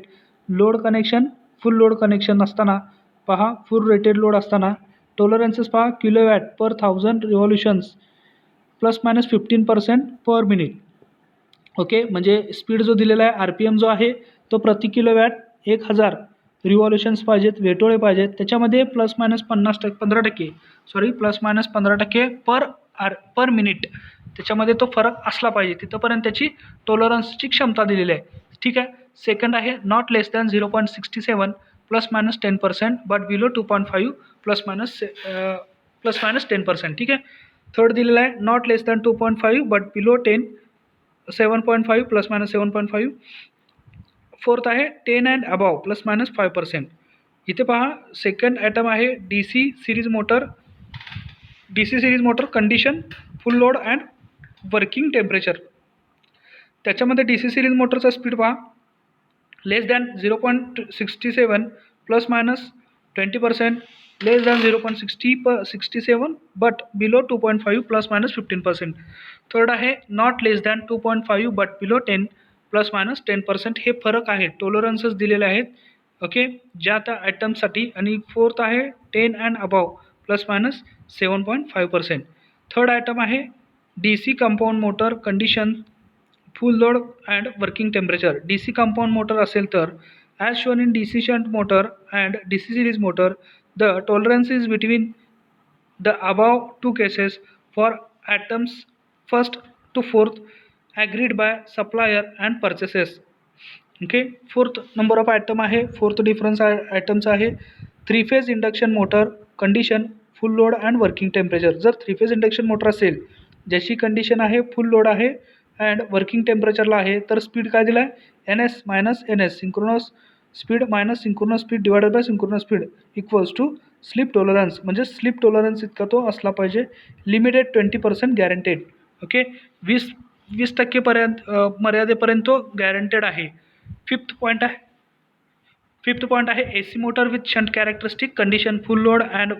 Load connection full load connection असताना पहा, फुल रेटेड लोड असताना. टॉलरन्सेस पहा, kilowatt per 1000 revolutions ±15% per minute. Okay, म्हणजे speed जो दिलेला आहे RPM जो आहे तो प्रति किलोवॅट 1000 रिव्हॉल्युशन्स पाहिजेत, वेटोळे पाहिजेत. त्याच्यामध्ये ±15% पर मिनिट त्याच्यामध्ये तो फरक असला पाहिजे. तिथंपर्यंत त्याची टॉलरन्सची क्षमता दिलेली आहे. ठीक आहे. सेकंड आहे not less than 0.67 ±10% but below 2.5 ±10%. ठीक आहे. थर्ड दिलेला आहे not less than 2.5 but below 7.5 ±7.5. Fourth आहे 10 अँड अबाव ±5%. इथे पहा सेकंड आयटम आहे DC series motor condition full load and working temperature. त्याच्यामध्ये DC सिरीज मोटरचा स्पीड पहा less than 0.67 ±20%, less than 0.67 but below 2.5 ±15%. Third आहे not less than 2.5 but below 10 ±10%. हे फरक आहे, टॉलरन्सेस दिलेले आहेत. ओके, ज्या त्या आयटमसाठी. आणि फोर्थ आहे 10 अँड अबाव ±7.5%. थर्ड आयटम आहे DC compound motor condition full load and working temperature. DC compound motor असेल तर as shown in DC shunt motor and DC series motor the tolerance is between the above two cases for items first to fourth agreed by supplier and purchases. Okay, fourth number of item आहे, fourth difference आयटमचा आहे three phase induction motor condition full load and working temperature. जर three phase induction motor असेल ज्याची condition आहे full load आहे and working टेम्परेचरला आहे, तर स्पीड काय दिला आहे NS minus NS synchronous speed minus synchronous speed divided by synchronous speed equals to slip tolerance. म्हणजे स्लिप टॉलरन्स इतका तो असला पाहिजे. Limited 20% guaranteed. ओके, 20% पर्यंत मर्यादेपर्यंत तो गॅरंटेड आहे. फिफ्थ पॉईंट आहे AC motor with shunt characteristic condition full load and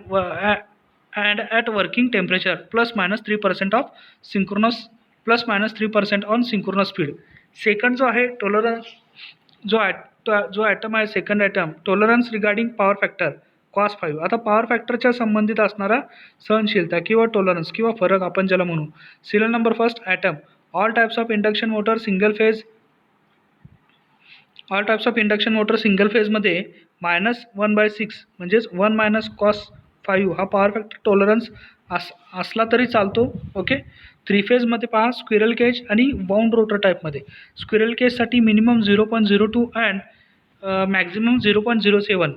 at working temperature plus minus 3% of synchronous plus minus 3% on synchronous speed. Second जो आहे टॉलरन्स जो ॲटम आहे second item tolerance regarding power factor cos 5. आता power फॅक्टरच्या संबंधित असणारा सहनशीलता किंवा टॉलरन्स किंवा फरक आपण ज्याला म्हणू. Serial number first item all types of induction motor single फेजमध्ये -1/6 म्हणजेच 1 मायनस कॉस 5 हा पॉवर फॅक्टर टॉलरन्स असला तरी चालतो. ओके, थ्री फेजमध्ये पहा स्क्विरल केज आणि बाउंड रोटर टाईपमध्ये. स्क्विरल केजसाठी मिनिमम 0.02 अँड मॅक्झिमम 0.07.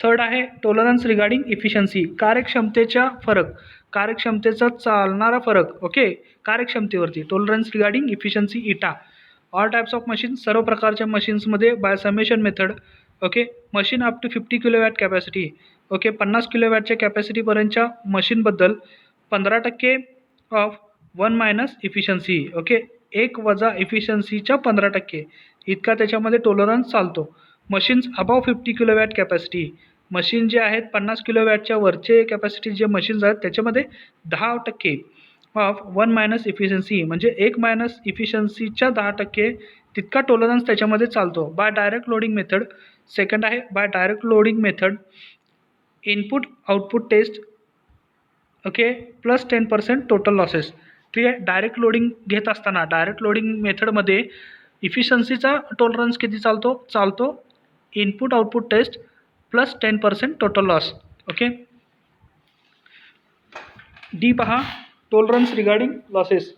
थर्ड आहे टॉलरन्स रिगार्डिंग इफिशियन्सी कार्यक्षमतेचा चालणारा फरक. ओके, कार्यक्षमतेवरती tolerance regarding efficiency eta. All types of machine सर्व प्रकारच्या मशीन्समध्ये by summation method. Okay, machine up to 50 kilowatt capacity. Okay, 50 किलोवॅटच्या कॅपॅसिटीपर्यंतच्या मशीनबद्दल 15% ऑफ 1 मायनस इफिशियन्सी. ओके, 1 वजा इफिशियन्सीच्या 15% इतका त्याच्यामध्ये टॉलरन्स चालतो. Machines above 50 kilowatt capacity. Machine जे आहेत 50 किलोवॅटच्या वरचे कॅपॅसिटी जे मशीन्स आहेत त्याच्यामध्ये 10% ऑफ 1 मायनस इफिशियन्सी म्हणजे 1 मायनस इफिशियन्सीच्या 10% तितका टॉलरन्स त्याच्यामध्ये चालतो. By direct loading method. Second आहे by direct loading method input output test. Okay, plus 10% total losses. ठीक आहे, डायरेक्ट लोडिंग घेत असताना डायरेक्ट लोडिंग मेथडमध्ये इफिशियन्सीचा टॉलरन्स किती चालतो input output test plus 10% total loss. Okay, D पहा टॉलरन्स रिगार्डिंग लॉसेस.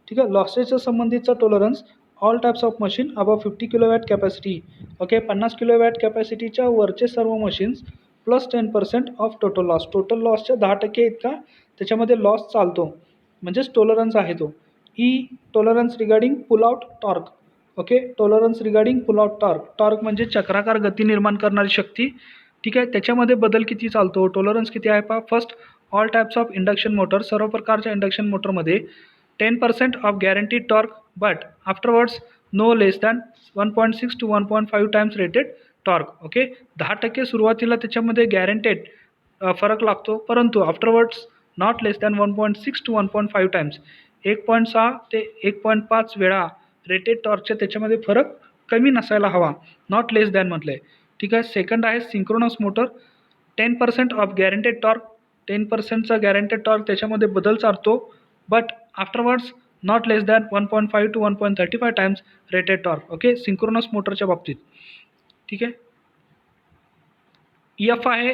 ठीक आहे, लॉसेसच्या संबंधीचा tolerance all types of machine above 50 kilowatt capacity. Okay, 50 kilowatt कॅपॅसिटीच्या वरचे सर्व मशीन्स प्लस 10% ऑफ टोटल लॉसच्या 10% इतका त्याच्यामध्ये लॉस चालतो म्हणजेच टॉलरन्स आहे तो. Tolerance regarding pull out torque. Okay, tolerance regarding pull out torque म्हणजे चक्राकार गती निर्माण करणारी शक्ती. ठीक आहे, त्याच्यामध्ये बदल किती चालतो टॉलरन्स किती आहे पहा. First all types of induction motor सर्व प्रकारच्या इंडक्शन मोटरमध्ये 10% of guaranteed torque but afterwards no less than 1.6 to 1.5 times rated torque. Okay, 10% सुरुवातीला त्याच्यामध्ये गॅरंटेड फरक लागतो परंतु afterwards not less than 1.6 to 1.5 times 1.6 ते 1.5 वेळा रेटेड टॉर्कच्या त्याच्यामध्ये फरक कमी नसायला हवा. नॉट लेस दॅन म्हटलं आहे. ठीक आहे, सेकंड आहे synchronous motor 10% of guaranteed torque. 10%चा गॅरंटेड टॉर्क त्याच्यामध्ये बदल चालतो but afterwards not less than 1.5 to 1.35 times rated torque. Okay, synchronous मोटरच्या बाबतीत. ठीक आहे, एफ आहे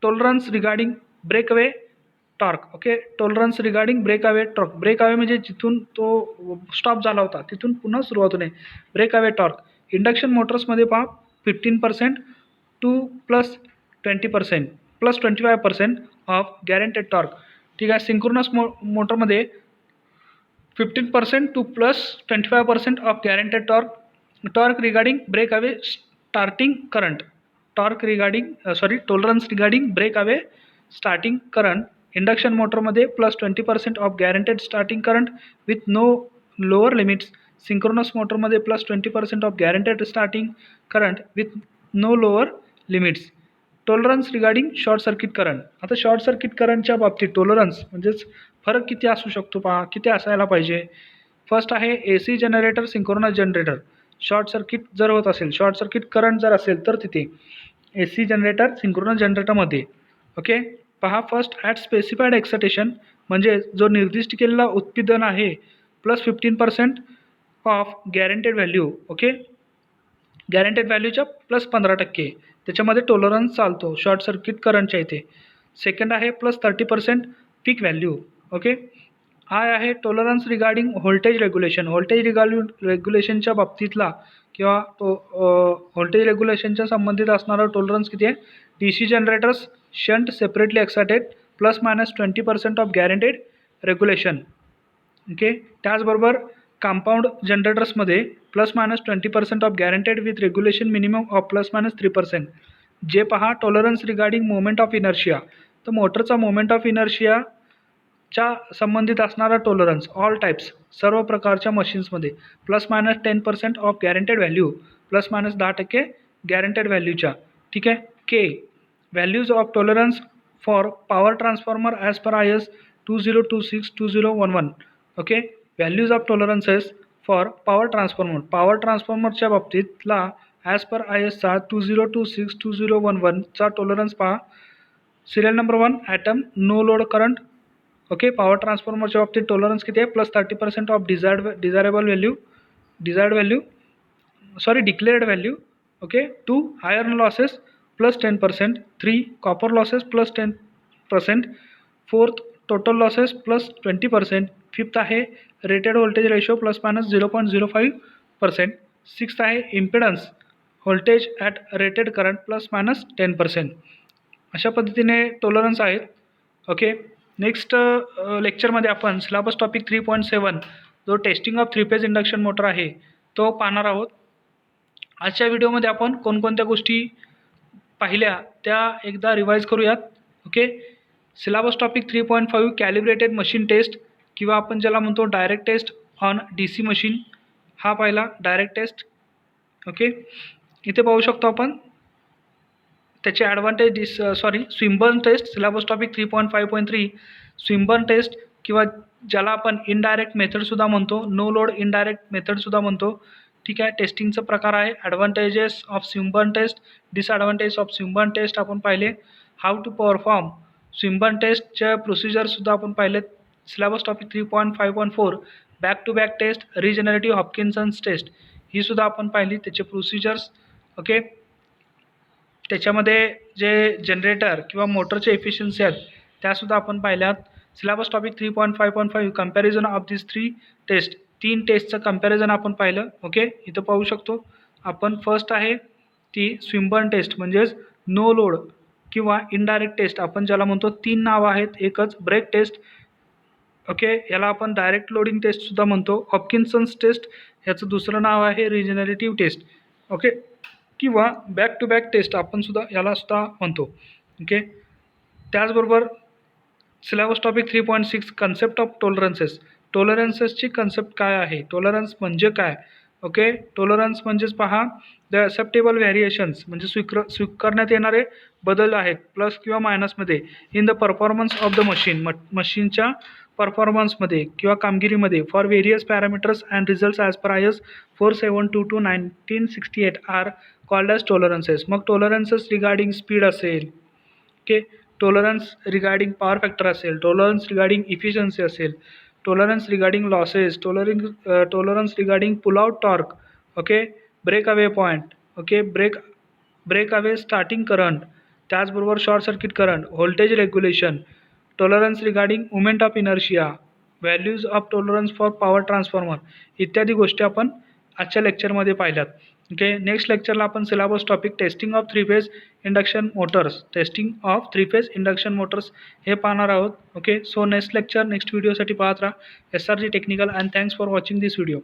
tolerance regarding breakaway torque. Okay, tolerance regarding breakaway torque. Breakaway म्हणजे जिथून तो स्टॉप झाला होता तिथून पुन्हा सुरुवात होणे. ब्रेकअवे टॉर्क इंडक्शन मोटर्समध्ये पहा 15% to plus 20% plus 25% of guaranteed torque. ठीक आहे, सिंक्रोनस मोटरमध्ये 15% to plus 25% of guaranteed torque regarding breakaway starting current. Tolerance regarding breakaway starting current. Induction मोटरमध्ये plus 20% of guaranteed starting current with no lower limits. Synchronous मोटरमध्ये plus 20% of guaranteed starting current with no lower limits. Tolerance regarding short circuit current. आता short circuit करंटच्या बाबतीत tolerance म्हणजेच फरक किती असू शकतो पहा, किती असायला पाहिजे. फर्स्ट आहे AC generator synchronous generator. Short circuit जर होत असेल शॉर्ट सर्किट करंट जर असेल तर तिथे AC जनरेटर सिंक्रोनस जनरेटरमध्ये. ओके, पहा फर्स्ट ॲट स्पेसिफाईड एक्सायटेशन म्हणजे जो निर्दिष्ट केलेला उत्पादन आहे plus 15% of guaranteed value. Okay, guaranteed व्हॅल्यूच्या प्लस 15% त्याच्यामध्ये टॉलरन्स चालतो शॉर्ट सर्किट करंटच्या इथे. सेकंड आहे प्लस 30% पीक व्हॅल्यू. ओके, आहे टॉलरन्स रिगार्डिंग व्होल्टेज रेग्युलेशनच्या बाबतीतला किंवा तो व्होल्टेज रेग्युलेशनच्या संबंधित असणारा टॉलरन्स किती आहे? DC generators shunt separately excited +-20% of guaranteed regulation. Okay. त्याचबरोबर कंपाऊंड जनरेटर्समध्ये +-20% of guaranteed with regulation minimum of +-3%. जे पहा tolerance regarding moment of inertia. तर मोटरचा मोमेंट ऑफ इनर्शियाच्या संबंधित असणारा टॉलरन्स ऑल टाईप्स सर्व प्रकारच्या मशीन्समध्ये +-10% ऑफ गॅरंटेड व्हॅल्यू +-10% गॅरंटेड व्हॅल्यूच्या. ठीक आहे. के values of tolerance for power transformer as per IS 2026-2011. Okay. Values of tolerances for power ट्रान्सफॉर्मरच्या बाबतीतला ॲज पर ISचा 2026-2011चा टॉलरन्स पहा. Serial number 1 item no load current. Okay. Power ट्रान्सफॉर्मरच्या बाबतीत टॉलरन्स किती आहे? +30% of declared value. Okay. 2 iron losses +10%. 3 copper losses +10%. 4 total losses +20%. 5 आहे रेटेड व्होल्टेज रेशो +-0.05%. 6 आहे impedance voltage at rated current +-10%. अशा पद्धतीने टॉलरन्स आहेत. ओके. नेक्स्ट लेक्चरमध्ये आपण सिलेबस टॉपिक 3.7 जो testing of 3 phase induction motor आहे तो पाहणार आहोत. आजच्या व्हिडिओमध्ये आपण कोणकोणत्या गोष्टी पाहिल्या त्या एकदा रिवाईज करूयात. Okay. Syllabus topic 3.5 calibrated machine test किंवा आपण ज्याला म्हणतो direct test on DC machine हा पाहिला डायरेक्ट टेस्ट. ओके. इथे पाहू शकतो आपण त्याचे advantage Swinburne test syllabus topic 3.5.3 Swinburne test किंवा ज्याला आपण इनडायरेक्ट मेथडसुद्धा म्हणतो, नो लोड इनडायरेक्ट मेथडसुद्धा म्हणतो. ठीक आहे. टेस्टिंगचा प्रकार आहे. Advantages of Swinburne test, disadvantage of Swinburne test आपण पाहिले. हाऊ टू परफॉर्म स्विमबर्न टेस्टच्या प्रोसिजरसुद्धा आपण पाहिलेत. Syllabus topic 3.5.4 back to back test regenerative Hopkinson's test ही सुद्धा आपण पाहिली त्याचे प्रोसिजर्स. ओके. त्याच्यामध्ये जे जनरेटर किंवा मोटरचे एफिशियन्सी आहेत त्यासुद्धा आपण पाहिल्यात. Syllabus topic 3.5.5 comparison of this 3 test 3 टेस्टचं कम्पॅरिझन आपण पाहिलं. ओके. इथं पाहू शकतो आपण. फर्स्ट आहे ती स्विमबर्न टेस्ट म्हणजेच नो लोड किंवा इनडायरेक्ट टेस्ट आपण ज्याला म्हणतो. 3 नावं आहेत. एकच ब्रेक टेस्ट. ओके. याला आपण डायरेक्ट लोडिंग टेस्टसुद्धा म्हणतो. हॉपकिन्सन्स टेस्ट ह्याचं दुसरं नाव आहे रिजनरेटिव्ह टेस्ट. ओके. किंवा बॅक टू बॅक टेस्ट आपण सुद्धा यालासुद्धा म्हणतो. ओके. त्याचबरोबर syllabus topic 3.6 concept of tolerances. टॉलरन्सेसची कन्सेप्ट काय आहे? टॉलरन्स म्हणजे काय? ओके. टॉलरन्स म्हणजेच पहा द ॲक्सेप्टेबल व्हेरिएशन्स म्हणजे स्वीकारण्यात येणारे बदल आहेत प्लस किंवा मायनसमध्ये in the performance of the machine मशीनच्या परफॉर्मन्समध्ये किंवा कामगिरीमध्ये for various parameters and results as per IS 4722-1968 are called as tolerances. मग टॉलरन्सेस रिगार्डिंग स्पीड असेल. Okay. Tolerance regarding power factor असेल. टॉलरन्स रिगार्डिंग इफिशियन्सी असेल. Tolerance regarding losses. Tolerance regarding pull out torque. Okay. Break away point. Okay. Break away starting current. त्याचबरोबर short circuit current. Voltage regulation. Tolerance regarding movement of inertia. Values of tolerance for power transformer इत्यादी गोष्टी आपण आजच्या लेक्चरमध्ये पाहिल्यात. Okay. Next लेक्चरला आपण syllabus topic testing of 3 phase induction Motors हे पाहणार आहोत. Okay. So next lecture next व्हिडिओसाठी पाहत राहा. SRG technical and thanks for watching this video.